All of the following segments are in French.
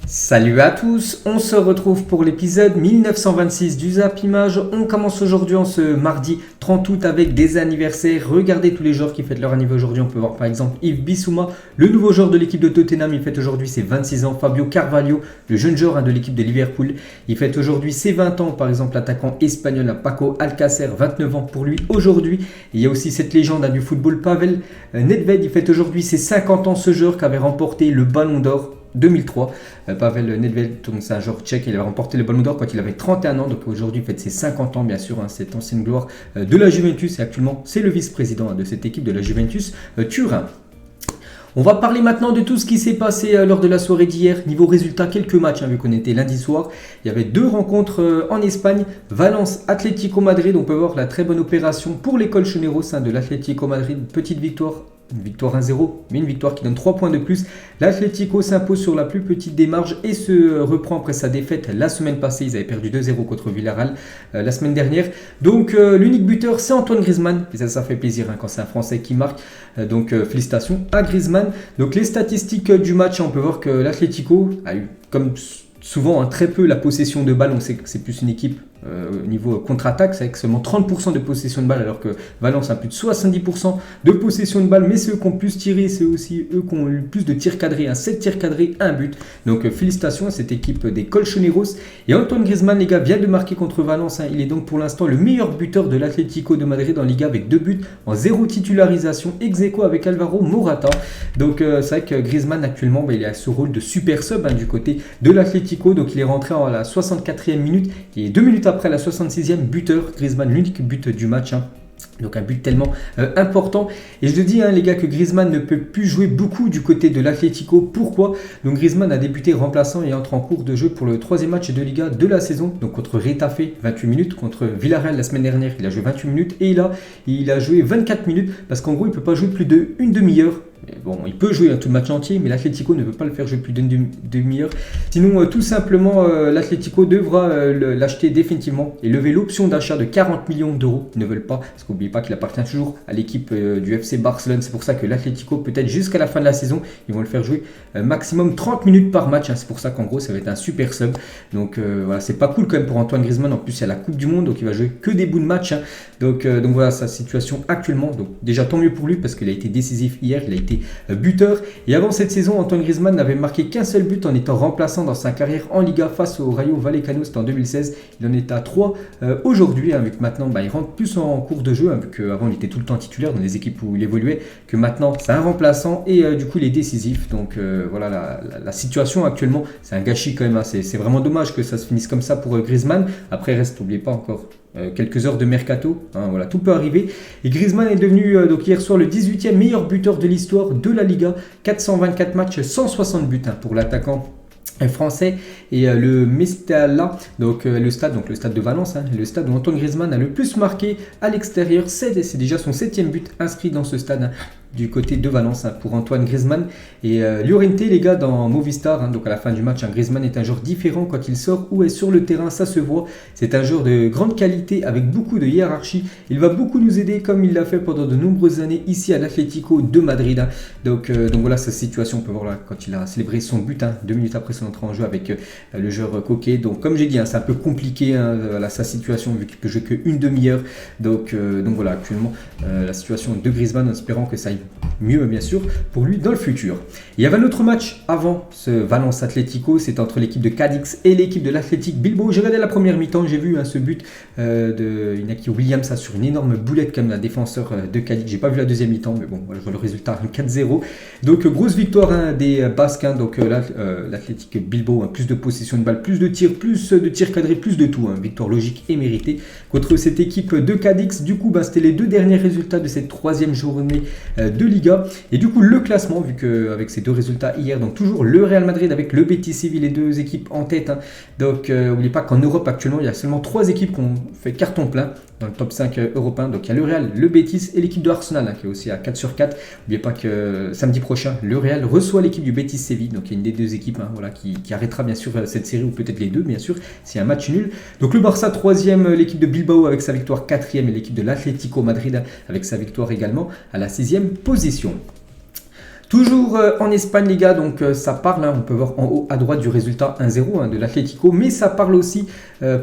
Salut à tous, on se retrouve pour l'épisode 1926 du Zap Image. On commence aujourd'hui en ce mardi 30 août avec des anniversaires. Regardez tous les joueurs qui fêtent leur anniversaire aujourd'hui. On peut voir par exemple Yves Bissouma, le nouveau joueur de l'équipe de Tottenham. Il fête aujourd'hui ses 26 ans. Fabio Carvalho, le jeune joueur de l'équipe de Liverpool. Il fête aujourd'hui ses 20 ans. Par exemple l'attaquant espagnol Paco Alcácer, 29 ans pour lui aujourd'hui. Et il y a aussi cette légende du football, Pavel Nedved. Il fête aujourd'hui ses 50 ans. Ce joueur qui avait remporté le Ballon d'Or 2003. Pavel Nedved, c'est un joueur tchèque, il avait remporté le Ballon d'Or quand il avait 31 ans, donc aujourd'hui il fête ses 50 ans bien sûr, cette ancienne gloire de la Juventus, et actuellement c'est le vice-président de cette équipe de la Juventus Turin. On va parler maintenant de tout ce qui s'est passé lors de la soirée d'hier. Niveau résultat, quelques matchs, vu qu'on était lundi soir. Il y avait deux rencontres en Espagne. Valence, Atlético Madrid. On peut voir la très bonne opération pour les Colchoneros de l'Atlético Madrid. Petite victoire. Une victoire 1-0, mais une victoire qui donne 3 points de plus. L'Atlético s'impose sur la plus petite des marges et se reprend après sa défaite la semaine passée. Ils avaient perdu 2-0 contre Villarreal la semaine dernière. Donc l'unique buteur, c'est Antoine Griezmann. Et ça fait plaisir quand c'est un Français qui marque. Donc félicitations à Griezmann. Donc les statistiques du match, on peut voir que l'Atlético a eu comme souvent très peu la possession de balle. On sait que c'est plus une équipe au niveau contre-attaque, c'est avec seulement 30% de possession de balle, alors que Valence a plus de 70% de possession de balle, mais ceux qui ont plus tiré, c'est aussi eux qui ont eu plus de tirs cadrés, 7 tirs cadrés, 1 but. Donc félicitations à cette équipe des Colchoneros. Et Antoine Griezmann, les gars, vient de marquer contre Valence. Il est donc pour l'instant le meilleur buteur de l'Atlético de Madrid en Liga avec 2 buts en 0 titularisation, ex aequo avec Alvaro Morata. Donc c'est vrai que Griezmann actuellement, il a ce rôle de super sub du côté de l'Atlético. Donc il est rentré à la 64e minute et 2 minutes après la 66e, buteur Griezmann, l'unique but du match. Donc un but tellement important. Et je le dis les gars, que Griezmann ne peut plus jouer beaucoup du côté de l'Atlético. Pourquoi? Donc Griezmann a débuté remplaçant et entre en cours de jeu pour le 3e match de Liga de la saison. Donc contre Retafe, 28 minutes. Contre Villarreal la semaine dernière, il a joué 28 minutes. Et là, il a joué 24 minutes. Parce qu'en gros, il ne peut pas jouer plus d'une demi-heure. Bon, il peut jouer tout le match entier, mais l'Atlético ne veut pas le faire jouer plus d'une demi-heure. Sinon, tout simplement, l'Atlético devra l'acheter définitivement et lever l'option d'achat de 40 millions d'euros. Ils ne veulent pas, parce qu'oubliez pas qu'il appartient toujours à l'équipe du FC Barcelone. C'est pour ça que l'Atlético, peut-être jusqu'à la fin de la saison, ils vont le faire jouer maximum 30 minutes par match. C'est pour ça qu'en gros, ça va être un super sub. Donc voilà, c'est pas cool quand même pour Antoine Griezmann. En plus, il y a la Coupe du Monde, donc il va jouer que des bouts de match. Donc voilà sa situation actuellement. Donc déjà, tant mieux pour lui, parce qu'il a été décisif hier. Il a été buteur. Et avant cette saison, Antoine Griezmann n'avait marqué qu'un seul but en étant remplaçant dans sa carrière en Liga face au Rayo Vallecano. C'était en 2016. Il en est à 3 aujourd'hui, vu que maintenant il rentre plus en cours de jeu, vu qu'avant il était tout le temps titulaire dans les équipes où il évoluait, que maintenant c'est un remplaçant et du coup il est décisif. Donc voilà la situation actuellement, c'est un gâchis quand même. C'est vraiment dommage que ça se finisse comme ça pour Griezmann. Après reste, n'oubliez pas encore quelques heures de mercato, voilà, tout peut arriver. Et Griezmann est devenu donc hier soir le 18e meilleur buteur de l'histoire de la Liga, 424 matchs, 160 buts pour l'attaquant français. Et le Mestalla, donc le stade de Valence, le stade où Antoine Griezmann a le plus marqué à l'extérieur, c'est déjà son 7e but inscrit dans ce stade du côté de Valence pour Antoine Griezmann. Et Llorente, les gars, dans Movistar, donc à la fin du match, Griezmann est un joueur différent quand il sort ou est sur le terrain, ça se voit. C'est un joueur de grande qualité avec beaucoup de hiérarchie. Il va beaucoup nous aider comme il l'a fait pendant de nombreuses années ici à l'Atlético de Madrid. Donc voilà sa situation. On peut voir là quand il a célébré son but 2 minutes après son entrée en jeu avec le joueur Coquet. Donc comme j'ai dit, c'est un peu compliqué sa situation vu qu'il peut jouer qu'une demi-heure. Donc voilà, actuellement la situation de Griezmann, en espérant que ça aille mieux bien sûr pour lui dans le futur. Il y avait un autre match avant ce Valence Atlético, c'est entre l'équipe de Cadix et l'équipe de l'Athletic Bilbao. J'ai regardé la première mi-temps, j'ai vu ce but de Inaki Williams sur une énorme boulette comme la défenseur de Cadix. J'ai pas vu la deuxième mi-temps, mais bon, voilà, je vois le résultat 4-0. Donc grosse victoire des Basques, donc l'Athletic Bilbao, plus de possession de balle, plus de tirs cadrés, plus de tout, victoire logique et méritée contre cette équipe de Cadix. Du coup, c'était les deux derniers résultats de cette 3e journée de Liga. Et du coup, le classement, vu qu'avec ces deux résultats hier, donc toujours le Real Madrid avec le Betis Séville, les deux équipes en tête. Donc, n'oubliez pas qu'en Europe actuellement, il y a seulement 3 équipes qui ont fait carton plein dans le top 5 européen. Donc, il y a le Real, le Betis et l'équipe de Arsenal qui est aussi à 4 sur 4. N'oubliez pas que samedi prochain, le Real reçoit l'équipe du Betis Séville. Donc, il y a une des deux équipes qui arrêtera bien sûr cette série, ou peut-être les deux, bien sûr, s'il y a un match nul. Donc, le Barça 3e, l'équipe de Bilbao avec sa victoire 4e et l'équipe de l'Atlético Madrid avec sa victoire également à la 6e position. Toujours en Espagne, les gars, donc ça parle, on peut voir en haut à droite du résultat 1-0 de l'Atlético, mais ça parle aussi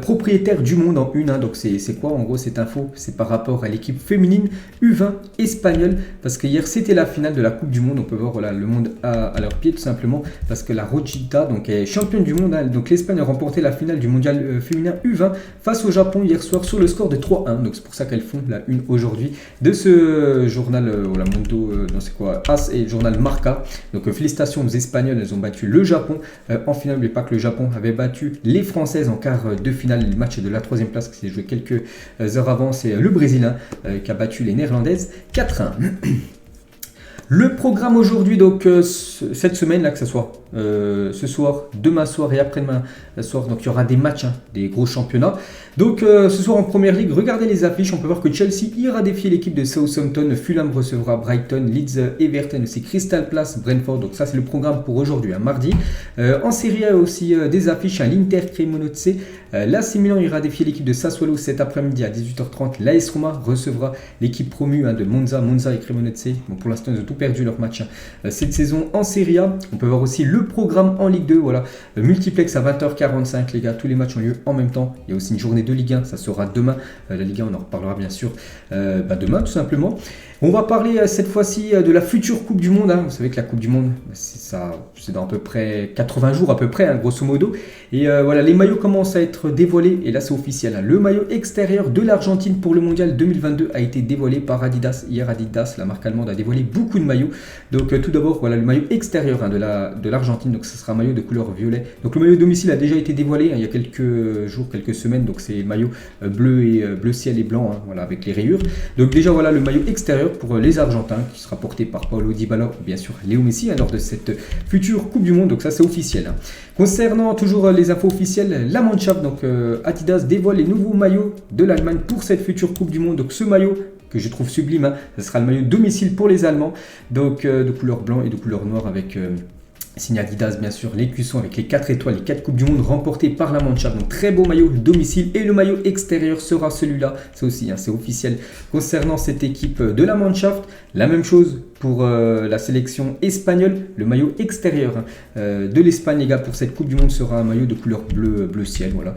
propriétaire du monde en une. Donc c'est quoi en gros cette info? C'est par rapport à l'équipe féminine U20 espagnole, parce que hier c'était la finale de la Coupe du Monde. On peut voir voilà, le monde à leurs pieds tout simplement, parce que la Rojita donc, est championne du monde. Donc l'Espagne a remporté la finale du mondial féminin U20 face au Japon hier soir sur le score de 3-1. Donc c'est pour ça qu'elles font la une aujourd'hui de ce journal la Mundo, non c'est quoi, AS et journal Marca. Donc félicitations aux Espagnols, elles ont battu le Japon en finale. Mais pas que le Japon avait battu les Françaises en quart de finale. Le match de la 3e place qui s'est joué quelques heures avant, c'est le Brésilien qui a battu les Néerlandaises 4-1. Le programme aujourd'hui, donc cette semaine, là, que ce soit ce soir, demain soir et après-demain soir, donc il y aura des matchs, des gros championnats. Donc ce soir en première ligue, regardez les affiches, on peut voir que Chelsea ira défier l'équipe de Southampton, Fulham recevra Brighton, Leeds, Everton, aussi Crystal Palace, Brentford. Donc ça c'est le programme pour aujourd'hui, mardi. En Serie A aussi des affiches, l'Inter Cremonese, l'AC Milan ira défier l'équipe de Sassuolo cet après-midi à 18h30. L'AS Roma recevra l'équipe promue de Monza et Cremonese. Bon, pour l'instant ils ont tout perdu leur match cette saison en Serie A. On peut voir aussi le programme en Ligue 2, voilà, multiplex à 20h45 les gars, tous les matchs ont lieu en même temps. Il y a aussi une journée de Ligue 1, ça sera demain, la Ligue 1 on en reparlera bien sûr demain tout simplement. On va parler cette fois-ci de la future Coupe du Monde, vous savez que la Coupe du Monde c'est dans à peu près 80 jours à peu près, grosso modo, et voilà, les maillots commencent à être dévoilés, et là c'est officiel, le maillot extérieur de l'Argentine pour le mondial 2022 a été dévoilé par Adidas. Hier Adidas, la marque allemande, a dévoilé beaucoup de maillots. Donc tout d'abord voilà le maillot extérieur de l'Argentine, donc ce sera un maillot de couleur violet. Donc le maillot domicile a déjà été dévoilé il y a quelques jours, quelques semaines, donc c'est maillot bleu ciel et blanc, voilà, avec les rayures. Donc déjà voilà le maillot extérieur pour les Argentins qui sera porté par Paulo Dybala, bien sûr Léo Messi lors de cette future Coupe du Monde, donc ça c'est officiel. Concernant toujours les infos officielles, la Mannschaft, donc Adidas dévoile les nouveaux maillots de l'Allemagne pour cette future Coupe du Monde. Donc ce maillot que je trouve sublime, ce sera le maillot domicile pour les Allemands, donc de couleur blanc et de couleur noire avec signe Adidas bien sûr, les cuissons avec les 4 étoiles, les 4 Coupes du Monde remportées par la Mannschaft. Donc très beau maillot domicile, et le maillot extérieur sera celui-là, c'est aussi, c'est officiel. Concernant cette équipe de la Mannschaft, la même chose pour la sélection espagnole, le maillot extérieur de l'Espagne les gars pour cette Coupe du Monde sera un maillot de couleur bleu ciel, voilà,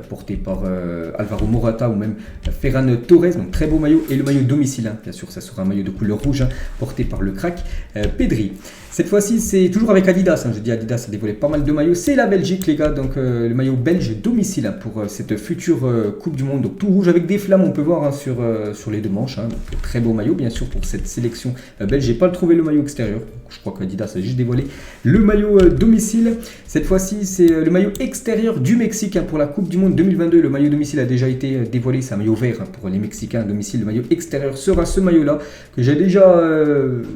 porté par Alvaro Morata ou même Ferran Torres, donc très beau maillot. Et le maillot domicile, bien sûr ça sera un maillot de couleur rouge, porté par le crack Pedri. Cette fois-ci c'est toujours avec Adidas, je dis Adidas a dévoilé pas mal de maillots, c'est la Belgique les gars, donc le maillot belge domicile pour cette future Coupe du Monde, donc tout rouge avec des flammes on peut voir sur les deux manches, donc, très beau maillot bien sûr pour cette sélection belge. J'ai pas trouvé le maillot extérieur, je crois qu'Adidas a juste dévoilé le maillot domicile. Cette fois-ci c'est le maillot extérieur du Mexique pour la Coupe du Monde 2022, le maillot domicile a déjà été dévoilé, c'est un maillot vert pour les Mexicains domicile. Le maillot extérieur sera ce maillot là que j'ai déjà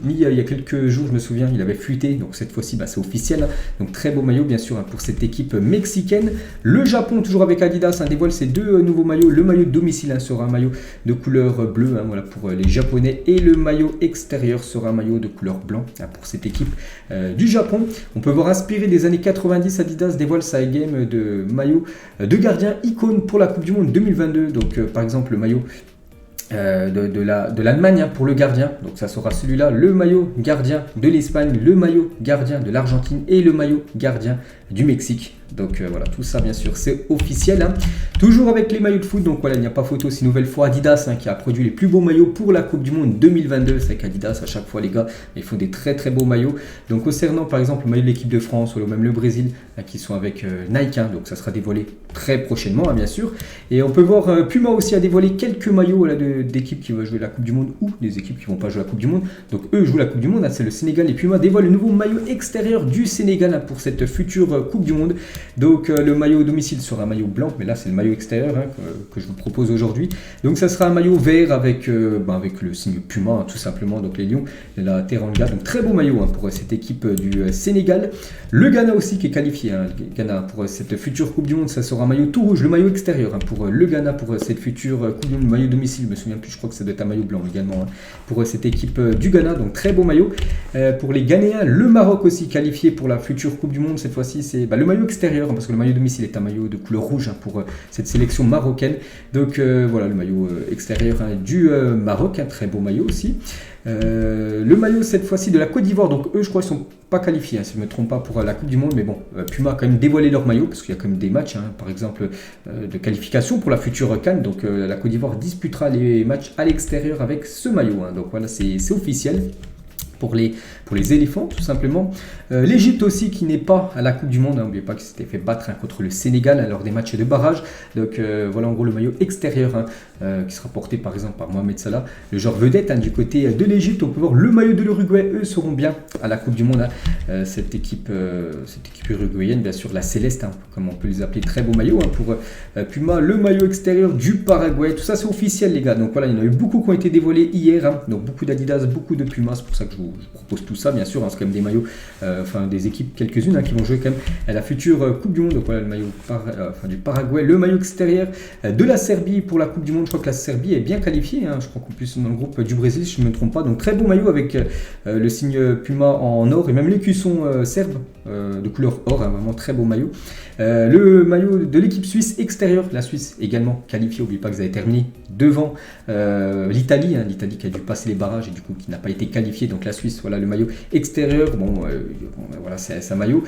mis il y a quelques jours, je me souviens, il avait fuité, donc cette fois-ci c'est officiel, donc très beau maillot bien sûr pour cette équipe mexicaine. Le Japon toujours avec Adidas dévoile ses deux nouveaux maillots. Le maillot domicile sera un maillot de couleur bleue, voilà, pour les Japonais, et le maillot extérieur sera un maillot de couleur blanc pour cette équipe du Japon. On peut voir inspiré des années 90, Adidas dévoile sa game de maillot de gardien icône pour la Coupe du Monde 2022, donc par exemple le maillot de l'Allemagne pour le gardien, donc ça sera celui-là, le maillot gardien de l'Espagne, le maillot gardien de l'Argentine et le maillot gardien du Mexique. Donc voilà, tout ça bien sûr c'est officiel. Toujours avec les maillots de foot, donc voilà, il n'y a pas photo, c'est une nouvelle fois Adidas qui a produit les plus beaux maillots pour la Coupe du Monde 2022. C'est qu'Adidas à chaque fois les gars, ils font des très très beaux maillots. Donc concernant par exemple le maillot de l'équipe de France ou même le Brésil qui sont avec Nike, donc ça sera dévoilé très prochainement bien sûr. Et on peut voir Puma aussi a dévoilé quelques maillots d'équipes qui vont jouer la Coupe du Monde ou des équipes qui vont pas jouer la Coupe du Monde. Donc eux jouent la Coupe du Monde, c'est le Sénégal, et Puma dévoile le nouveau maillot extérieur du Sénégal pour cette future Coupe du Monde. Donc le maillot domicile sera un maillot blanc, mais là c'est le maillot extérieur que je vous propose aujourd'hui. Donc ça sera un maillot vert avec le signe Puma tout simplement, donc les lions, la Teranga. Donc très beau maillot pour cette équipe du Sénégal. Le Ghana aussi qui est qualifié, le Ghana pour cette future Coupe du Monde, ça sera un maillot tout rouge, le maillot extérieur pour le Ghana pour cette future Coupe du Monde. Maillot domicile, je me souviens plus, je crois que ça doit être un maillot blanc également pour cette équipe du Ghana, donc très beau maillot. Pour les Ghanéens, le Maroc aussi qualifié pour la future Coupe du Monde, cette fois-ci c'est le maillot extérieur, parce que le maillot domicile est un maillot de couleur rouge pour cette sélection marocaine. Donc voilà le maillot extérieur du Maroc, un très beau maillot aussi. Le maillot cette fois-ci de la Côte d'Ivoire, donc eux je crois qu'ils sont pas qualifiés, si je ne me trompe pas pour la Coupe du Monde, mais bon, Puma a quand même dévoilé leur maillot, parce qu'il y a quand même des matchs, par exemple de qualification pour la future CAN, donc la Côte d'Ivoire disputera les matchs à l'extérieur avec ce maillot, donc voilà c'est officiel. Pour les éléphants tout simplement. L'Égypte aussi qui n'est pas à la Coupe du Monde, n'oubliez pas qu'il s'était fait battre contre le Sénégal lors des matchs de barrage. Donc voilà en gros le maillot extérieur qui sera porté par exemple par Mohamed Salah, le joueur vedette du côté de l'Égypte. On peut voir le maillot de l'Uruguay, eux seront bien à la Coupe du Monde. Cette équipe uruguayenne, bien sûr la Céleste, comme on peut les appeler, très beau maillot pour Puma. Le maillot extérieur du Paraguay, tout ça c'est officiel les gars. Donc voilà, il y en a eu beaucoup qui ont été dévoilés hier, donc beaucoup d'Adidas, beaucoup de Puma, c'est pour ça que je propose tout ça, bien sûr, c'est quand même des maillots, des équipes, quelques-unes qui vont jouer quand même à la future Coupe du Monde. Donc voilà le maillot du Paraguay, le maillot extérieur de la Serbie pour la Coupe du Monde. Je crois que la Serbie est bien qualifiée, je crois qu'on peut dans le groupe du Brésil, si je ne me trompe pas. Donc très beau maillot avec le signe Puma en or et même l'écusson serbe de couleur or, vraiment très beau maillot. Le maillot de l'équipe suisse extérieure, la Suisse également qualifiée, n'oubliez pas que vous avez terminé devant l'Italie, l'Italie qui a dû passer les barrages et du coup qui n'a pas été qualifiée. Donc la Suisse, voilà le maillot extérieur, voilà c'est un maillot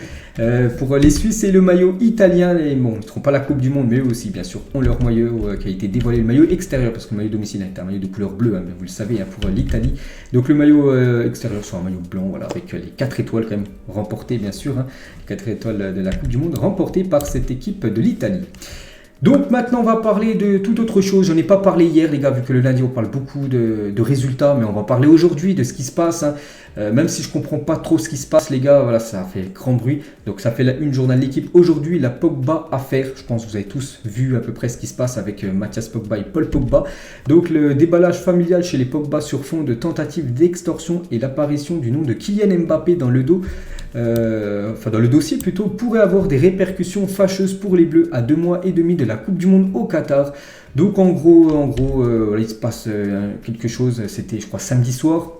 pour les Suisses. Et le maillot italien, ils ne feront pas la Coupe du Monde, mais eux aussi bien sûr ont leur maillot qui a été dévoilé, le maillot extérieur, parce que le maillot domicile est un maillot de couleur bleue, vous le savez, pour l'Italie. Donc le maillot extérieur sera un maillot blanc, voilà, avec les 4 étoiles quand même remportées bien sûr, les 4 étoiles de la Coupe du Monde remportées par cette équipe de l'Italie. Donc maintenant on va parler de toute autre chose. J'en ai pas parlé hier les gars, vu que le lundi on parle beaucoup de résultats, mais on va parler aujourd'hui de ce qui se passe. Même si je comprends pas trop ce qui se passe les gars, voilà, ça fait grand bruit. Donc ça fait la une journal de l'équipe aujourd'hui, la Pogba affaire. Je pense que vous avez tous vu à peu près ce qui se passe avec Mathias Pogba et Paul Pogba. Donc le déballage familial chez les Pogba sur fond de tentative d'extorsion et l'apparition du nom de Kylian Mbappé dans le dos. Dans le dossier plutôt, pourrait avoir des répercussions fâcheuses pour les Bleus à 2 mois et demi de la Coupe du Monde au Qatar. Donc en gros il se passe quelque chose, c'était je crois samedi soir.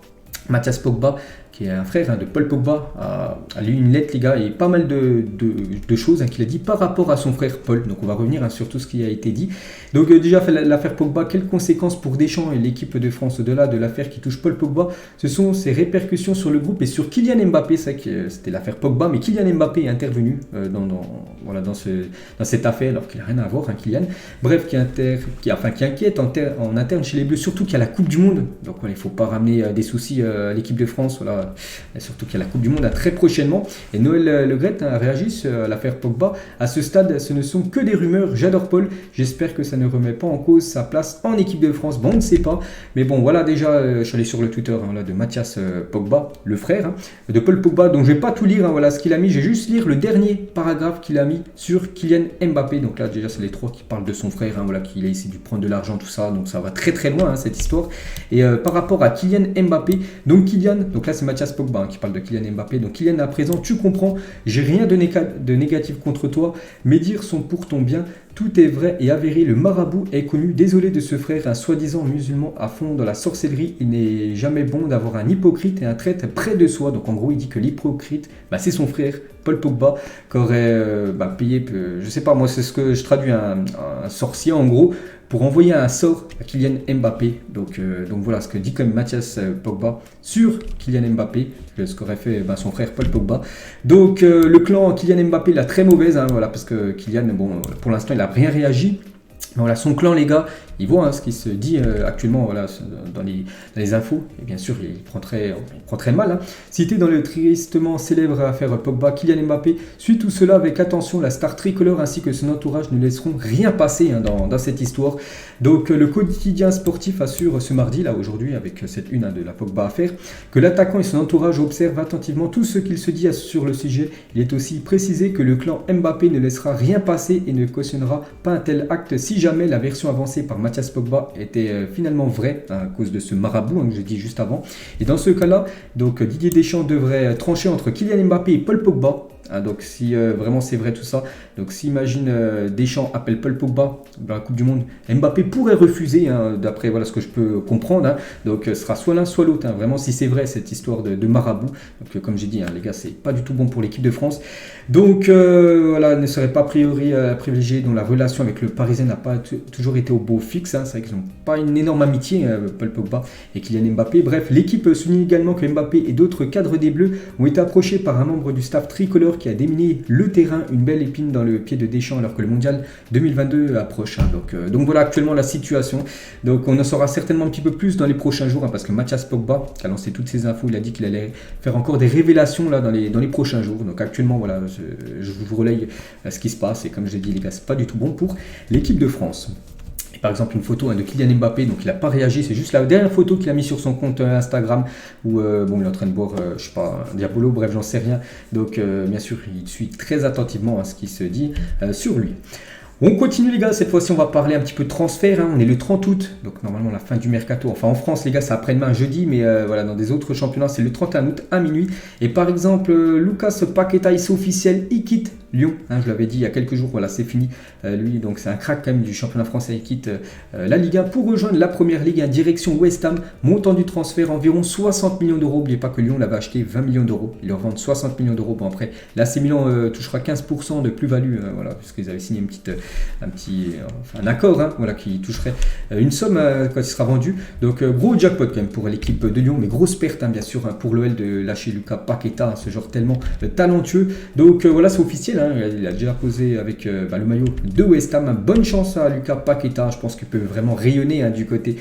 Mathias Pogba, qui est un frère de Paul Pogba, a lu une lettre les gars, et pas mal de choses qu'il a dit par rapport à son frère Paul. Donc on va revenir sur tout ce qui a été dit. Donc déjà l'affaire Pogba, quelles conséquences pour Deschamps et l'équipe de France au-delà de l'affaire qui touche Paul Pogba? Ce sont ses répercussions sur le groupe et sur Kylian Mbappé. C'est vrai que c'était l'affaire Pogba, mais Kylian Mbappé est intervenu dans cette affaire alors qu'il n'a rien à voir, Kylian. Bref, qui inquiète en interne chez les Bleus, surtout qu'il y a la Coupe du Monde. Donc voilà, il ne faut pas ramener des soucis à l'équipe de France. Voilà. Et surtout qu'il y a la Coupe du Monde très prochainement. Et Noël Le Graët réagit à l'affaire Pogba. À ce stade, ce ne sont que des rumeurs. J'adore Paul. J'espère que ça ne remet pas en cause sa place en équipe de France. Bon, on ne sait pas. Mais bon, voilà déjà, je suis allé sur le Twitter de Mathias Pogba, le frère de Paul Pogba. Donc je ne vais pas tout lire, voilà ce qu'il a mis. Je vais juste lire le dernier paragraphe qu'il a mis sur Kylian Mbappé. Donc là, déjà, c'est les trois qui parlent de son frère. Voilà, qu'il a essayé de prendre de l'argent, tout ça. Donc ça va très très loin, cette histoire. Et par rapport à Kylian Mbappé, donc là, c'est Mathias Pogba qui parle de Kylian Mbappé. Donc Kylian, à présent, tu comprends, j'ai rien de négatif contre toi. Mes dires sont pour ton bien. Tout est vrai et avéré, le marabout est connu. Désolé de ce frère, un soi-disant musulman à fond dans la sorcellerie. Il n'est jamais bon d'avoir un hypocrite et un traître près de soi. Donc en gros, il dit que l'hypocrite, c'est son frère, Paul Pogba, qui aurait payé, je sais pas, moi c'est ce que je traduis, un sorcier en gros, pour envoyer un sort à Kylian Mbappé. Donc voilà ce que dit comme Mathias Pogba sur Kylian Mbappé, ce qu'aurait fait son frère Paul Pogba. Donc le clan Kylian Mbappé, la très mauvaise, voilà, parce que Kylian, pour l'instant, il n'a rien réagi. Mais voilà, son clan, les gars, il voit ce qui se dit actuellement voilà, dans les infos. Et bien sûr, il prend très mal. Cité dans le tristement célèbre affaire Pogba, Kylian Mbappé suit tout cela avec attention. La star tricolore ainsi que son entourage ne laisseront rien passer dans cette histoire. Donc le quotidien sportif assure ce mardi, là aujourd'hui, avec cette une de la Pogba affaire, que l'attaquant et son entourage observent attentivement tout ce qu'il se dit sur le sujet. Il est aussi précisé que le clan Mbappé ne laissera rien passer et ne cautionnera pas un tel acte si jamais la version avancée par Mathias Pogba était finalement vraie à cause de ce marabout que j'ai dit juste avant. Et dans ce cas-là, donc Didier Deschamps devrait trancher entre Kylian Mbappé et Paul Pogba. hein. Donc si vraiment c'est vrai tout ça, donc si imagine Deschamps appelle Paul Pogba dans la Coupe du Monde, Mbappé pourrait refuser, hein, d'après voilà ce que je peux comprendre, hein. Donc ce sera soit l'un soit l'autre, hein. Vraiment si c'est vrai cette histoire de marabout. Donc comme j'ai dit, hein, les gars, c'est pas du tout bon pour l'équipe de France. Donc voilà, ne serait pas a priori privilégié, dont la relation avec le Parisien n'a pas toujours été au beau fixe, hein. C'est vrai qu'ils n'ont pas une énorme amitié, Paul Pogba et Kylian Mbappé. Bref, l'équipe souligne également que Mbappé et d'autres cadres des Bleus ont été approchés par un membre du staff tricolore qui a déminé le terrain, une belle épine dans le pied de Deschamps alors que le mondial 2022 approche, hein. Donc voilà actuellement la situation. Donc on en saura certainement un petit peu plus dans les prochains jours, hein, parce que Mathias Pogba qui a lancé toutes ces infos, il a dit qu'il allait faire encore des révélations là dans les prochains jours. Donc actuellement voilà, je vous relaye ce qui se passe et comme je l'ai dit les gars, c'est pas du tout bon pour l'équipe de France. Et par exemple une photo, hein, de Kylian Mbappé, donc il n'a pas réagi, c'est juste la dernière photo qu'il a mis sur son compte Instagram où bon, il est en train de boire, je sais pas, un Diabolo, bref j'en sais rien. Donc bien sûr il suit très attentivement à ce qui se dit sur lui. On continue les gars, cette fois-ci on va parler un petit peu de transfert, hein. On est le 30 août, donc normalement la fin du mercato, enfin en France les gars c'est après-demain jeudi, mais voilà dans des autres championnats c'est le 31 août à minuit. Et par exemple Lucas Paqueta, c'est officiel, il quitte Lyon, hein, je l'avais dit il y a quelques jours, voilà c'est fini, lui donc c'est un crack quand même du championnat français, il quitte la Ligue 1 pour rejoindre la première ligue, hein, direction West Ham, montant du transfert environ 60 millions d'euros, n'oubliez pas que Lyon l'avait acheté 20 millions d'euros, ils leur vendent 60 millions d'euros, bon après l'AC Milan touchera 15% de plus-value, voilà, puisqu'ils avaient signé un accord, hein, voilà, qui toucherait une somme quand il sera vendu. Donc gros jackpot quand même pour l'équipe de Lyon, mais grosse perte, hein, bien sûr, hein, pour l'OL de lâcher Lucas Paqueta, hein, ce joueur tellement talentueux. Donc voilà, c'est officiel, hein, il a déjà posé avec le maillot de West Ham. Bonne chance à Lucas Paqueta, je pense qu'il peut vraiment rayonner, hein, du côté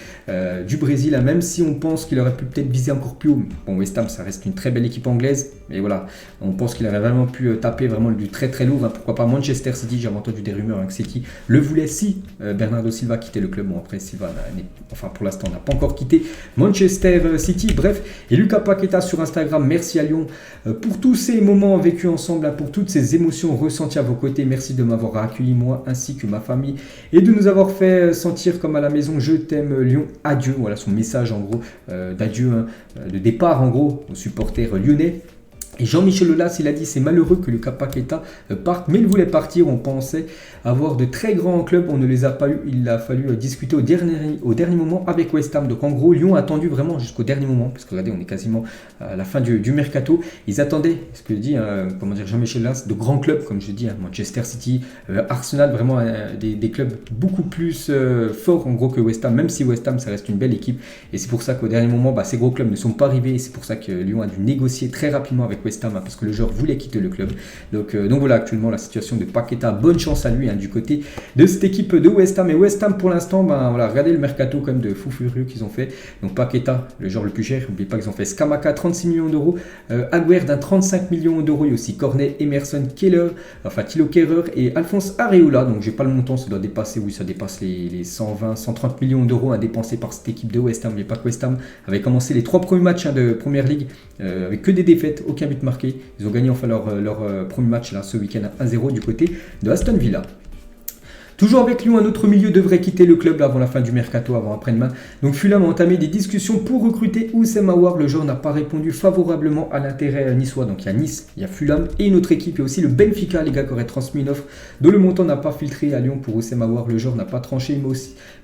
du Brésil, hein, même si on pense qu'il aurait pu peut-être viser encore plus haut. Bon, West Ham ça reste une très belle équipe anglaise, mais voilà, on pense qu'il aurait vraiment pu taper vraiment du très très lourd, hein, pourquoi pas Manchester City, j'ai entendu des rumeurs, hein, que City le voulait si Bernardo Silva quittait le club. Bon après Silva enfin pour l'instant n'a pas encore quitté Manchester City. Bref, et Lucas Paqueta sur Instagram, merci à Lyon pour tous ces moments vécus ensemble, hein, pour toutes ces émotions ressenties à vos côtés. Merci de m'avoir accueilli moi ainsi que ma famille et de nous avoir fait sentir comme à la maison. Je t'aime Lyon, adieu. Voilà son message en gros d'adieu, hein, de départ en gros aux supporters lyonnais. Et Jean-Michel Aulas, il a dit c'est malheureux que Lucas Paqueta parte, mais il voulait partir, on pensait avoir de très grands clubs, on ne les a pas eu, il a fallu discuter au dernier moment avec West Ham. Donc en gros, Lyon a attendu vraiment jusqu'au dernier moment, parce que regardez, on est quasiment à la fin du mercato, ils attendaient, ce que je dis, Jean-Michel Aulas, de grands clubs, comme je dis, hein, Manchester City, Arsenal, vraiment des clubs beaucoup plus forts en gros que West Ham, même si West Ham ça reste une belle équipe, et c'est pour ça qu'au dernier moment, ces gros clubs ne sont pas arrivés, et c'est pour ça que Lyon a dû négocier très rapidement avec West Ham, hein, parce que le joueur voulait quitter le club. Donc voilà actuellement la situation de Paqueta, bonne chance à lui, hein, du côté de cette équipe de West Ham. Et West Ham pour l'instant, voilà, regardez le mercato quand même de fou furieux qu'ils ont fait. Donc Paqueta, le joueur le plus cher, n'oubliez pas qu'ils ont fait Scamacca 36 millions d'euros, Aguerd d'un 35 millions d'euros, il y a aussi Cornet, Emerson, Keller, enfin Thilo Kehrer et Alphonse Areola. Donc j'ai pas le montant, ça doit dépasser, oui ça dépasse les 120, 130 millions d'euros à dépenser par cette équipe de West Ham. N'oubliez pas que West Ham avait commencé les 3 premiers matchs, hein, de Première Ligue avec que des défaites, aucun but marqué. Ils ont gagné enfin leur premier match là, ce week-end à 1-0 du côté de Aston Villa. Toujours avec Lyon, un autre milieu devrait quitter le club avant la fin du mercato, avant après-demain. Donc Fulham a entamé des discussions pour recruter Oussem Aouar. Le joueur n'a pas répondu favorablement à l'intérêt niçois. Donc il y a Nice, il y a Fulham et une autre équipe. Il y a aussi le Benfica, les gars, qui aurait transmis une offre dont le montant n'a pas filtré à Lyon pour Oussem Aouar. Le joueur n'a pas tranché,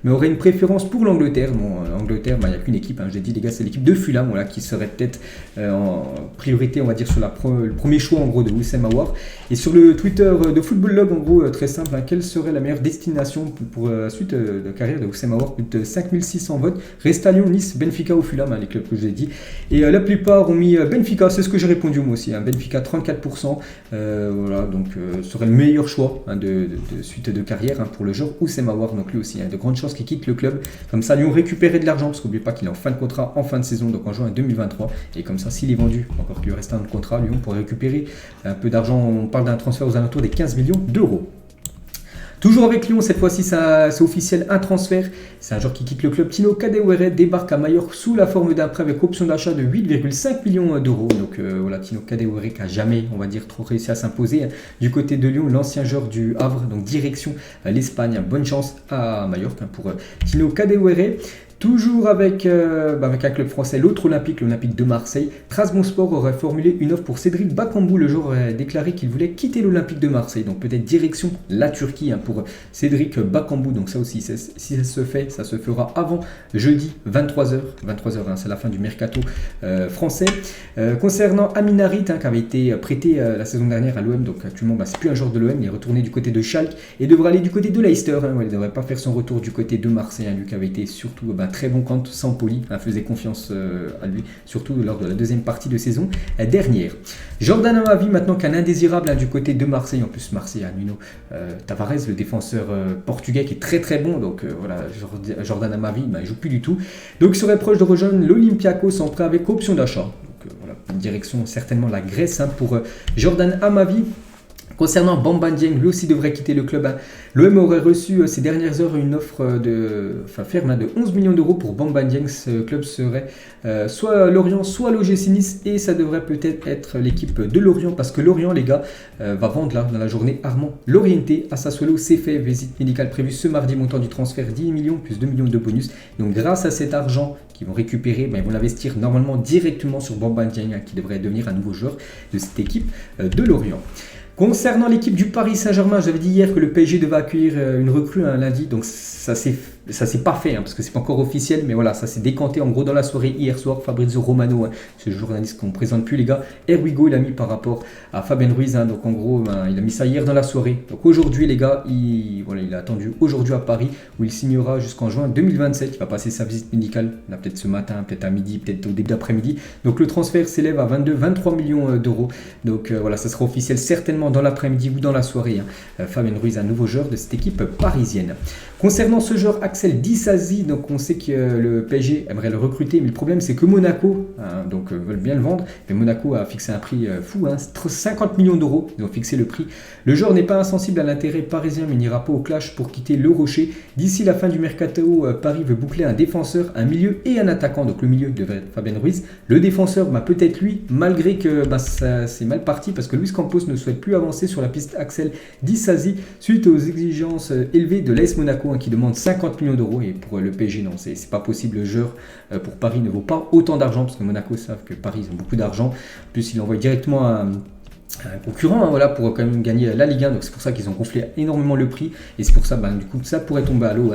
mais aurait une préférence pour l'Angleterre. Bon, Angleterre, il n'y a qu'une équipe, hein, j'ai dit les gars, c'est l'équipe de Fulham, voilà, qui serait peut-être en priorité, on va dire, sur le premier choix en gros de Oussem Aouar. Et sur le Twitter de Football Log, en gros, très simple, hein, quelle serait la meilleure destination pour la suite de carrière de Oussem Aouar? Plus de 5600 votes. Reste à Lyon, Nice, Benfica ou Fulham, hein, les clubs que je vous ai dit. Et la plupart ont mis Benfica, c'est ce que j'ai répondu moi aussi, hein, Benfica 34%. Voilà, donc ce serait le meilleur choix, hein, de suite de carrière, hein, pour le joueur Oussem Aouar. Donc lui aussi, hein, de grandes chances qu'il quitte le club. Comme ça, Lyon récupérer de l'argent, parce qu'oubliez pas qu'il est en fin de contrat, en fin de saison, donc en juin 2023. Et comme ça, s'il est vendu, encore qu'il lui reste un contrat, Lyon pourrait récupérer un peu d'argent. On parle d'un transfert aux alentours des 15 millions d'euros. Toujours avec Lyon, cette fois-ci c'est officiel, un transfert. C'est un joueur qui quitte le club. Tino Kadewere débarque à Majorque sous la forme d'un prêt avec option d'achat de 8,5 millions d'euros. Donc voilà, Tino Kadewere qui n'a jamais, on va dire, trop réussi à s'imposer. Du côté de Lyon, l'ancien joueur du Havre, donc direction l'Espagne. Bonne chance à Majorque, hein, pour Tino Kadewere. Toujours avec un club français, l'autre Olympique, l'Olympique de Marseille, Trabzonspor aurait formulé une offre pour Cédric Bakambu. Le joueur aurait déclaré qu'il voulait quitter l'Olympique de Marseille, donc peut-être direction la Turquie pour Cédric Bakambu. Donc ça aussi, si ça se fait, ça se fera avant jeudi 23h. 23h, c'est la fin du mercato français. Concernant Amin Harit, qui avait été prêté la saison dernière à l'OM, donc actuellement c'est plus un joueur de l'OM, il est retourné du côté de Schalke et devrait aller du côté de Leicester. Il ne devrait pas faire son retour du côté de Marseille, lui qui avait été surtout très bon quand Sampoli faisait confiance à lui, surtout lors de la deuxième partie de saison dernière. Jordan Amavi maintenant qu'un indésirable du côté de Marseille, en plus Marseille a Nuno Tavares, le défenseur portugais qui est très très bon, donc voilà, Jordan Amavi il joue plus du tout, donc il serait proche de rejoindre l'Olympiakos en prêt avec option d'achat. Donc voilà, une direction certainement la Grèce pour Jordan Amavi. Concernant Bamba Dieng, lui aussi devrait quitter le club. L'OM aurait reçu ces dernières heures une offre ferme de 11 millions d'euros pour Bamba Dieng. Ce club serait soit Lorient, soit l'OGC Nice, et ça devrait peut-être être l'équipe de Lorient, parce que Lorient, les gars, va vendre là dans la journée Armand Lorienté à Sassuolo. C'est fait, visite médicale prévue ce mardi, montant du transfert 10 millions plus 2 millions de bonus. Donc grâce à cet argent qu'ils vont récupérer, ils vont l'investir normalement directement sur Bamba Dieng, qui devrait devenir un nouveau joueur de cette équipe de Lorient. Concernant l'équipe du Paris Saint-Germain, j'avais dit hier que le PSG devait accueillir une recrue lundi, donc ça s'est pas fait parce que c'est pas encore officiel, mais voilà, ça s'est décanté en gros dans la soirée hier soir. Fabrizio Romano, ce journaliste qu'on ne présente plus les gars, Erwigo il a mis par rapport à Fabien Ruiz, donc en gros il a mis ça hier dans la soirée. Donc aujourd'hui les gars, il a attendu aujourd'hui à Paris où il signera jusqu'en juin 2027, il va passer sa visite médicale, là peut-être ce matin, peut-être à midi, peut-être au début d'après-midi. Donc le transfert s'élève à 22-23 millions d'euros, donc voilà, ça sera officiel certainement dans l'après-midi ou dans la soirée. Fabien Ruiz, un nouveau joueur de cette équipe parisienne. Concernant ce joueur Axel Disasi, donc on sait que le PSG aimerait le recruter, mais le problème c'est que Monaco veulent bien le vendre, mais Monaco a fixé un prix fou, 50 millions d'euros, ils ont fixé le prix. Le joueur n'est pas insensible à l'intérêt parisien, mais n'ira pas au clash pour quitter le Rocher. D'ici la fin du mercato, Paris veut boucler un défenseur, un milieu et un attaquant, donc le milieu devrait être Fabien Ruiz. Le défenseur, peut-être lui, malgré que ça c'est mal parti, parce que Luis Campos ne souhaite plus avancer sur la piste Axel Disasi suite aux exigences élevées de l'AS Monaco, qui demande 50 millions d'euros, et pour le PSG non, c'est pas possible. Le joueur pour Paris ne vaut pas autant d'argent, parce que Monaco savent que Paris ils ont beaucoup d'argent. En plus il envoie directement un concurrent pour quand même gagner la Ligue 1, donc c'est pour ça qu'ils ont gonflé énormément le prix, et c'est pour ça du coup ça pourrait tomber à l'eau,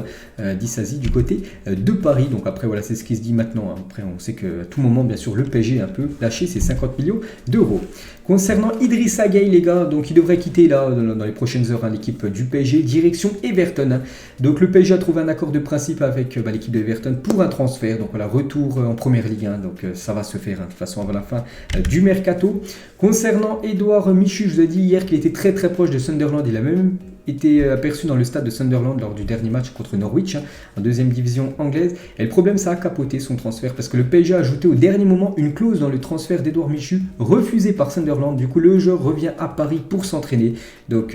Disasi du côté de Paris. Donc après voilà, c'est ce qui se dit maintenant. Après on sait que à tout moment bien sûr le PSG peut lâcher ses 50 millions d'euros. Concernant Idrissa Gueye les gars, donc il devrait quitter là dans les prochaines heures l'équipe du PSG, direction Everton. Donc le PSG a trouvé un accord de principe avec l'équipe de Everton pour un transfert, donc voilà, retour en première Ligue 1, donc ça va se faire de toute façon avant la fin du mercato. Concernant Edouard Michu, je vous ai dit hier qu'il était très très proche de Sunderland, il a même été aperçu dans le stade de Sunderland lors du dernier match contre Norwich en deuxième division anglaise. Et le problème, ça a capoté son transfert parce que le PSG a ajouté au dernier moment une clause dans le transfert d'Edouard Michu refusée par Sunderland. Du coup, le joueur revient à Paris pour s'entraîner. Donc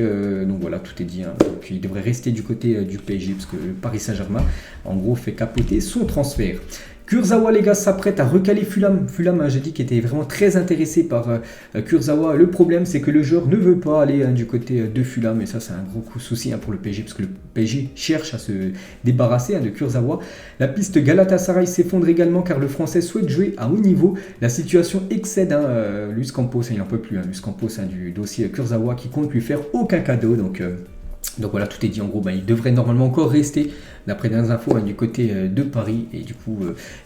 voilà, tout est dit. Donc, il devrait rester du côté du PSG parce que le Paris Saint-Germain, en gros, fait capoter son transfert. Kurzawa les gars s'apprête à recaler Fulham. Fulham, j'ai dit qu'il était vraiment très intéressé par Kurzawa. Le problème c'est que le joueur ne veut pas aller du côté de Fulham, et ça c'est un gros coup souci pour le PSG, parce que le PSG cherche à se débarrasser de Kurzawa. La piste Galatasaray s'effondre également car le français souhaite jouer à haut niveau. La situation excède Luis Campos, il n'en peut plus, Luis Campos du dossier Kurzawa qui compte lui faire aucun cadeau. Donc voilà, tout est dit en gros, il devrait normalement encore rester d'après des infos du côté de Paris, et du coup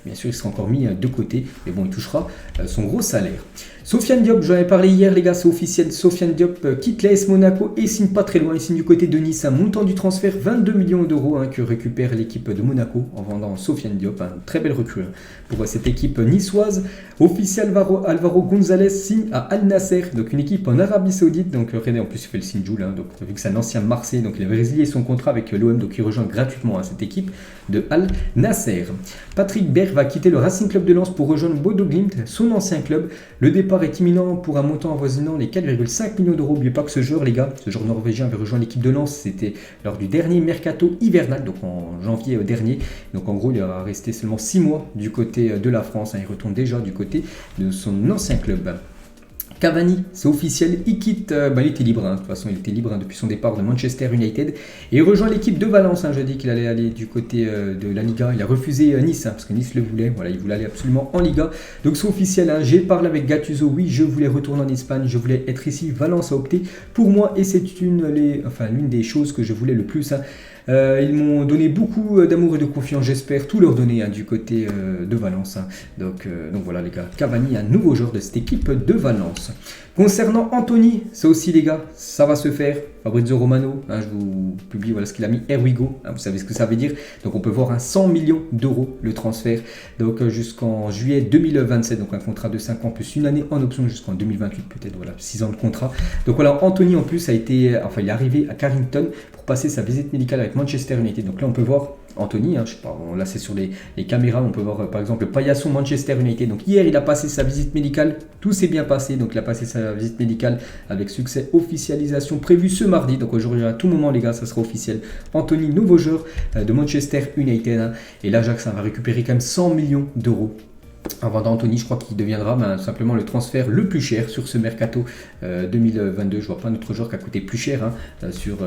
bien sûr il sera encore mis de côté, mais bon il touchera son gros salaire. Sofiane Diop, j'en avais parlé hier les gars, c'est officiel, Sofiane Diop quitte l'AS Monaco et signe pas très loin, il signe du côté de Nice. Un montant du transfert 22 millions d'euros que récupère l'équipe de Monaco en vendant Sofiane Diop, une très belle recrue pour cette équipe niçoise. Officiel, Alvaro González signe à Al Nasser, donc une équipe en Arabie Saoudite. Donc René en plus il fait le signe Joule, donc vu que c'est un ancien Marseille, donc il avait résilié son contrat avec l'OM, donc il rejoint gratuitement cette équipe de Al Nasser. Patrick Berg va quitter le Racing Club de Lens pour rejoindre Bodo Glimt, son ancien club. Le départ est imminent pour un montant avoisinant les 4,5 millions d'euros. N'oubliez pas que ce joueur les gars, ce joueur norvégien avait rejoint l'équipe de Lens, c'était lors du dernier mercato hivernal, donc en janvier dernier. Donc en gros il va rester seulement 6 mois du côté de la France, il retourne déjà du côté de son ancien club. Cavani, c'est officiel, il quitte, il était libre, de toute façon il était libre depuis son départ de Manchester United et il rejoint l'équipe de Valence. Je dis qu'il allait aller du côté de la Liga, il a refusé Nice parce que Nice le voulait, voilà, il voulait aller absolument en Liga. Donc c'est officiel, j'ai parlé avec Gattuso, oui je voulais retourner en Espagne, je voulais être ici, Valence a opté pour moi et c'est l'une des choses que je voulais le plus. Ils m'ont donné beaucoup d'amour et de confiance, j'espère tout leur donner du côté de Valence. Donc voilà les gars, Cavani, un nouveau joueur de cette équipe de Valence. Concernant Anthony, ça aussi les gars, ça va se faire. Fabrizio Romano, je vous publie voilà ce qu'il a mis, Here we go, vous savez ce que ça veut dire. Donc on peut voir 100 millions d'euros le transfert, donc jusqu'en juillet 2027, donc un contrat de 5 ans plus une année en option jusqu'en 2028 peut-être, voilà, 6 ans de contrat. Donc voilà, Anthony en plus il est arrivé à Carrington pour passer sa visite médicale avec Manchester United. Donc là on peut voir Anthony, je sais pas, là c'est sur les caméras, on peut voir par exemple le paillasson Manchester United. Donc hier il a passé sa visite médicale, tout s'est bien passé, donc il a passé sa visite médicale avec succès, officialisation prévue ce mardi, donc aujourd'hui à tout moment les gars ça sera officiel. Anthony, nouveau joueur de Manchester United, et l'Ajax va récupérer quand même 100 millions d'euros. En vendant Anthony, je crois qu'il deviendra simplement le transfert le plus cher sur ce mercato 2022. Je vois pas un autre joueur qui a coûté plus cher sur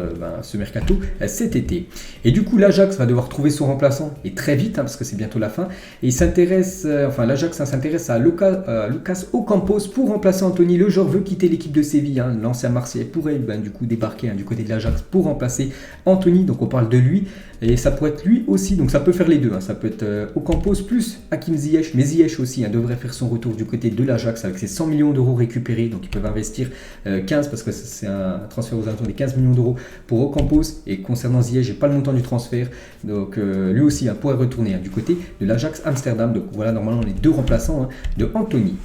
ce mercato cet été. Et du coup, l'Ajax va devoir trouver son remplaçant et très vite parce que c'est bientôt la fin. Et l'Ajax s'intéresse à Lucas Ocampos pour remplacer Anthony. Le joueur veut quitter l'équipe de Séville. L'ancien Marseillais pourrait du coup débarquer du côté de l'Ajax pour remplacer Anthony. Donc on parle de lui. Et ça pourrait être lui aussi, donc ça peut faire les deux. Ça peut être Ocampos plus Hakim Ziyech, mais Ziyech aussi devrait faire son retour du côté de l'Ajax avec ses 100 millions d'euros récupérés. Donc ils peuvent investir 15 parce que c'est un transfert aux alentours des 15 millions d'euros pour Ocampos. Et concernant Ziyech, j'ai pas le montant du transfert. Donc lui aussi pourrait retourner du côté de l'Ajax Amsterdam. Donc voilà, normalement les deux remplaçants de Anthony.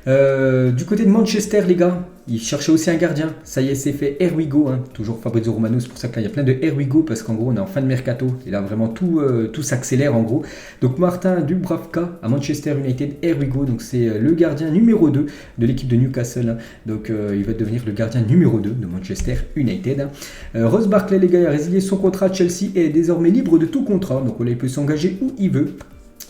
Du côté de Manchester les gars, ils cherchaient aussi un gardien, ça y est c'est fait, Here we go, toujours Fabrizio Romano, c'est pour ça qu'il y a plein de Here we go parce qu'en gros on est en fin de mercato et là vraiment tout s'accélère en gros. Donc Martin Dubravka à Manchester United, Here we go, donc c'est le gardien numéro 2 de l'équipe de Newcastle, donc il va devenir le gardien numéro 2 de Manchester United. Ross Barkley les gars a résilié son contrat à Chelsea et est désormais libre de tout contrat, donc là il peut s'engager où il veut.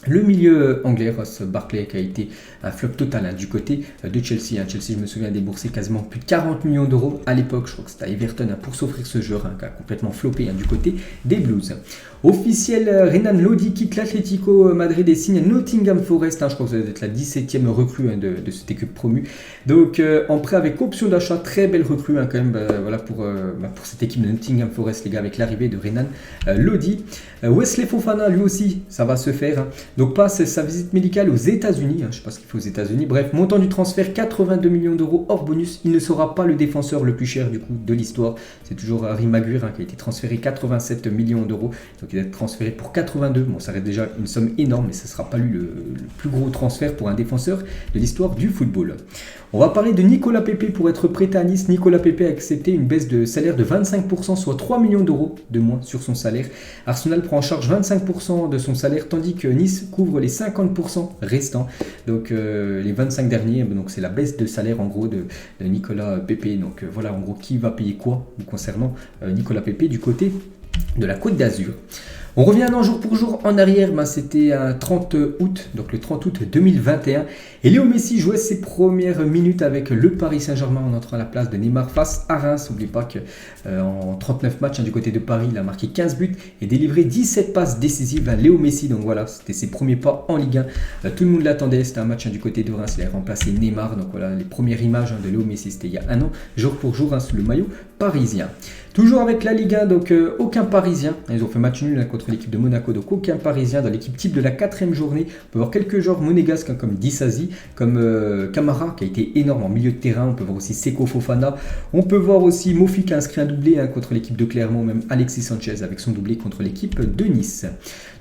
Le milieu anglais, Ross Barkley, qui a été un flop total du côté de Chelsea. Chelsea, je me souviens, a déboursé quasiment plus de 40 millions d'euros à l'époque. Je crois que c'était à Everton pour s'offrir ce joueur qui a complètement floppé du côté des Blues. Officiel, Renan Lodi quitte l'Atlético Madrid et signe Nottingham Forest. Je crois que ça doit être la 17e recrue de cette équipe promue. Donc en prêt avec option d'achat, très belle recrue quand même voilà pour cette équipe de Nottingham Forest, les gars, avec l'arrivée de Renan Lodi. Wesley Fofana, lui aussi, ça va se faire. Donc passe sa visite médicale aux États-Unis. Je ne sais pas ce qu'il fait aux États-Unis. Bref, montant du transfert 82 millions d'euros hors bonus. Il ne sera pas le défenseur le plus cher du coup de l'histoire. C'est toujours Harry Maguire qui a été transféré 87 millions d'euros. Donc il va être transféré pour 82. Bon, ça reste déjà une somme énorme, mais ce ne sera pas lui le plus gros transfert pour un défenseur de l'histoire du football. On va parler de Nicolas Pepe pour être prêté à Nice. Nicolas Pepe a accepté une baisse de salaire de 25%, soit 3 millions d'euros de moins sur son salaire. Arsenal prend en charge 25% de son salaire, tandis que Nice couvre les 50% restants. Donc les 25 derniers, donc c'est la baisse de salaire en gros de Nicolas Pepe. Donc voilà en gros qui va payer quoi concernant Nicolas Pepe du côté de la Côte d'Azur. On revient un an jour pour jour en arrière, c'était un 30 août, donc le 30 août 2021. Et Léo Messi jouait ses premières minutes avec le Paris Saint-Germain en entrant à la place de Neymar face à Reims. N'oubliez pas qu'en 39 matchs du côté de Paris, il a marqué 15 buts et délivré 17 passes décisives à Léo Messi. Donc voilà, c'était ses premiers pas en Ligue 1. Tout le monde l'attendait, c'était un match du côté de Reims, il a remplacé Neymar. Donc voilà, les premières images de Léo Messi, c'était il y a un an, jour pour jour, sous le maillot parisien. Toujours avec la Ligue 1, donc aucun Parisien. Ils ont fait match nul contre l'équipe de Monaco, donc aucun Parisien dans l'équipe type de la 4e journée. On peut voir quelques joueurs monégasques comme Disasi, comme Camara qui a été énorme en milieu de terrain. On peut voir aussi Seko Fofana. On peut voir aussi Mofi qui a inscrit un doublé contre l'équipe de Clermont, même Alexis Sanchez avec son doublé contre l'équipe de Nice.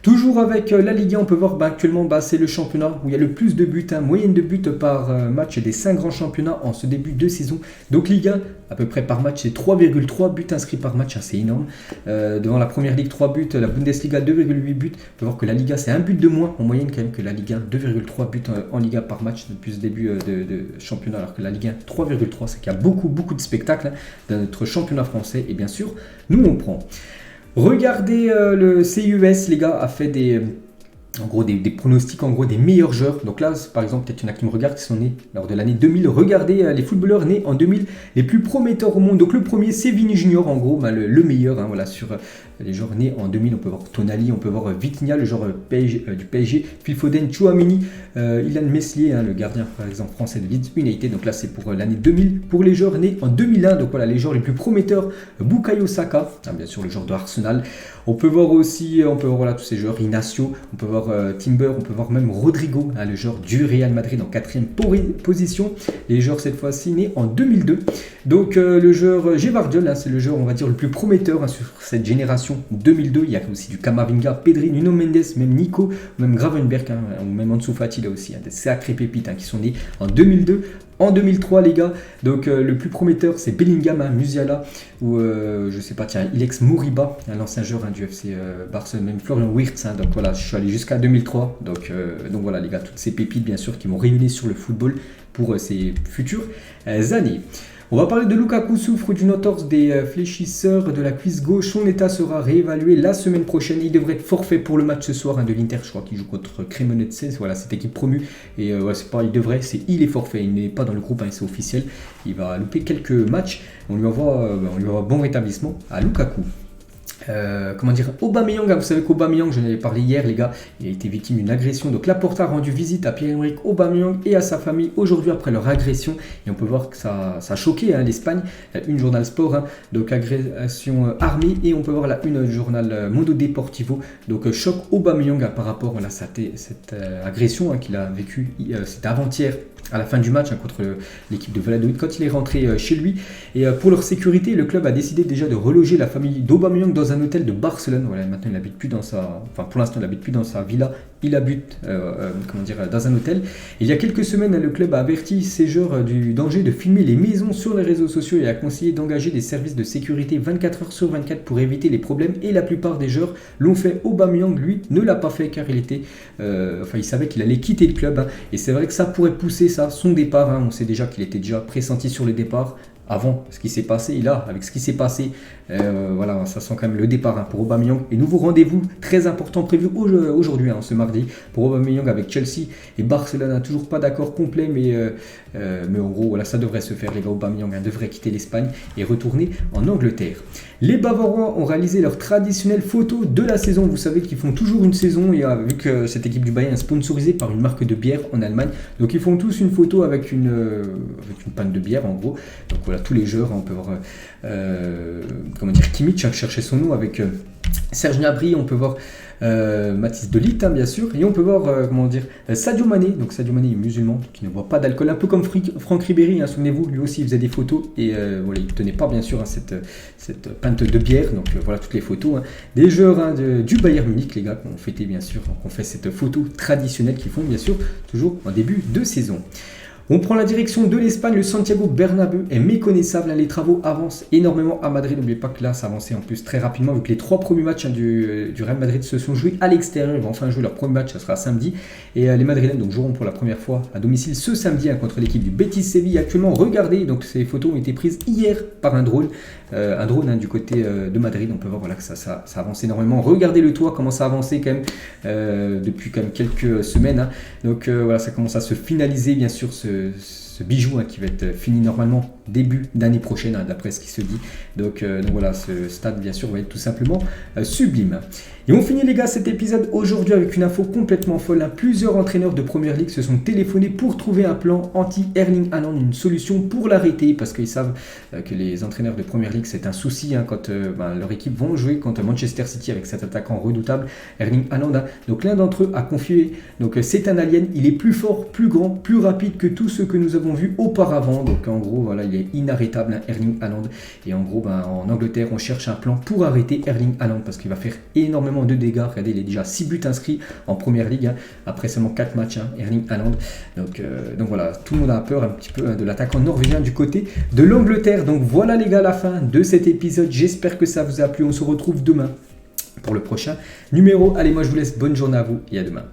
Toujours avec la Ligue 1, on peut voir actuellement c'est le championnat où il y a le plus de buts, moyenne de buts par match des 5 grands championnats en ce début de saison. Donc Ligue 1, à peu près par match, c'est 3,3 buts inscrits par match, c'est énorme. Devant la première ligue, 3 buts, la Bundesliga 2,8 buts. On peut voir que la Liga, c'est un but de moins en moyenne quand même que la Ligue 1, 2,3 buts en Liga par match depuis ce début de championnat, alors que la Ligue 1, 3,3, c'est qu'il y a beaucoup de spectacles dans notre championnat français et bien sûr, nous on prend. Regardez le CUS, les gars, a fait des en gros des pronostics en gros des meilleurs joueurs. Donc là, par exemple, peut-être il y en a qui me regardent qui sont nés lors de l'année 2000. Regardez les footballeurs nés en 2000 les plus prometteurs au monde. Donc le premier, c'est Vini Junior, en gros, le meilleur. Hein, voilà, sur les joueurs nés en 2000, on peut voir Tonali, on peut voir Vitinha, le joueur du PSG, Phil Foden, Tchouaméni, Ilan Meslier, hein, le gardien par exemple français de Leeds United. Donc là, c'est pour l'année 2000. Pour les joueurs nés en 2001, donc voilà, les joueurs les plus prometteurs, Bukayo Saka, hein, bien sûr le joueur de Arsenal. On peut voir aussi, voilà, tous ces joueurs, Inacio, on peut voir Timber, on peut voir même Rodrigo, hein, le joueur du Real Madrid en 4e position. Les joueurs cette fois-ci nés en 2002. Donc le joueur Gvardiol, hein, c'est le joueur on va dire le plus prometteur hein, sur cette génération 2002. Il y a aussi du Camavinga, Pedri, Nuno Mendes, même Nico, même Gravenberch, hein, ou même Ansu Fati là aussi, hein, des sacrés pépites hein, qui sont nés en 2002. En 2003 les gars, donc le plus prometteur c'est Bellingham, hein, Musiala ou je sais pas, tiens, Ilex Moriba, l'ancien joueur hein, du FC Barcelone, même Florian Wirtz, hein, donc voilà, je suis allé jusqu'à 2003, donc voilà les gars, toutes ces pépites bien sûr qui m'ont réuni sur le football pour ces futures années. On va parler de Lukaku, souffre d'une entorse des fléchisseurs de la cuisse gauche. Son état sera réévalué la semaine prochaine. Il devrait être forfait pour le match ce soir hein, de l'Inter. Je crois qu'il joue contre Cremonese. Voilà, cette équipe promue. Et c'est pas il devrait, il est forfait. Il n'est pas dans le groupe, hein, c'est officiel. Il va louper quelques matchs. On lui envoie bon rétablissement à Lukaku. Aubameyang, vous savez qu'Aubameyang, je n'avais parlé hier les gars, il a été victime d'une agression, donc Laporta a rendu visite à Pierre-Emerick Aubameyang et à sa famille aujourd'hui après leur agression, et on peut voir que ça a choqué hein, l'Espagne, une journal sport, hein, donc agression armée, et on peut voir la une du journal Mundo Deportivo, donc choc Aubameyang hein, par rapport à cette agression hein, qu'il a vécue, c'était avant-hier, à la fin du match hein, contre l'équipe de Valladolid quand il est rentré chez lui. Et pour leur sécurité, le club a décidé déjà de reloger la famille d'Aubameyang dans un hôtel de Barcelone. Voilà, maintenant il n'habite plus dans pour l'instant il n'habite plus dans sa villa, il habite dans un hôtel. Et il y a quelques semaines, le club a averti ses joueurs du danger de filmer les maisons sur les réseaux sociaux et a conseillé d'engager des services de sécurité 24 heures sur 24 pour éviter les problèmes. Et la plupart des joueurs l'ont fait. Aubameyang, lui, ne l'a pas fait car il savait qu'il allait quitter le club. Hein. Et c'est vrai que ça pourrait pousser son départ, hein. On sait déjà qu'il était déjà pressenti sur le départ avant ce qui s'est passé, et là avec ce qui s'est passé voilà, ça sent quand même le départ hein, pour Aubameyang. Et nouveau rendez-vous très important prévu aujourd'hui hein, ce mardi pour Aubameyang avec Chelsea et Barcelone, hein, toujours pas d'accord complet mais en gros voilà, ça devrait se faire les gars. Aubameyang hein, devrait quitter l'Espagne et retourner en Angleterre. Les Bavarois ont réalisé leur traditionnelle photo de la saison. Vous savez qu'ils font toujours une saison, et vu que cette équipe du Bayern est sponsorisée par une marque de bière en Allemagne, donc ils font tous une photo avec une panne de bière en gros. Donc voilà, tous les joueurs, on peut voir Kimmich, hein, chercher son nom avec Serge Gnabry, on peut voir Mathis de Ligt, hein, bien sûr, et on peut voir Sadio Mané. Donc Sadio Mané est musulman, qui ne boit pas d'alcool, un peu comme Franck Ribéry, hein, souvenez-vous, lui aussi il faisait des photos et voilà, il ne tenait pas bien sûr hein, cette pinte de bière. Donc voilà toutes les photos hein, des joueurs hein, du Bayern Munich, les gars, qui ont fêté bien sûr, qu'on fait cette photo traditionnelle qu'ils font bien sûr toujours en début de saison. On prend la direction de l'Espagne, le Santiago Bernabéu est méconnaissable, les travaux avancent énormément à Madrid, n'oubliez pas que là ça avançait en plus très rapidement vu que les 3 premiers matchs du Real Madrid se sont joués à l'extérieur. Ils vont enfin jouer leur premier match, ça sera samedi, et les Madrilènes donc joueront pour la première fois à domicile ce samedi hein, contre l'équipe du Betis Séville. Actuellement regardez, donc ces photos ont été prises hier par un drone hein, du côté de Madrid. On peut voir voilà, que ça avance énormément. Regardez le toit, comment ça a avancé quand même depuis quand même quelques semaines hein. Donc voilà, ça commence à se finaliser bien sûr ce bijou hein, qui va être fini normalement début d'année prochaine hein, d'après ce qui se dit. Donc voilà, ce stade bien sûr va être tout simplement sublime. Et on finit les gars cet épisode aujourd'hui avec une info complètement folle hein. Plusieurs entraîneurs de Première Ligue se sont téléphonés pour trouver un plan anti-Erling Haaland, une solution pour l'arrêter, parce qu'ils savent que les entraîneurs de Première Ligue c'est un souci hein, quand leur équipe vont jouer contre Manchester City avec cet attaquant redoutable Erling Haaland hein. Donc l'un d'entre eux a confié, donc c'est un alien, il est plus fort, plus grand, plus rapide que tous ceux que nous avons vus auparavant. Donc en gros voilà, il est inarrêtable hein, Erling Haaland. Et en gros en Angleterre on cherche un plan pour arrêter Erling Haaland parce qu'il va faire énormément de dégâts. Regardez, il est déjà 6 buts inscrits en Première Ligue hein, après seulement 4 matchs hein, Erling Haaland. Donc voilà, tout le monde a peur un petit peu hein, de l'attaquant norvégien du côté de l'Angleterre. Donc voilà les gars, la fin de cet épisode, j'espère que ça vous a plu. On se retrouve demain pour le prochain numéro. Allez, moi je vous laisse, bonne journée à vous et à demain.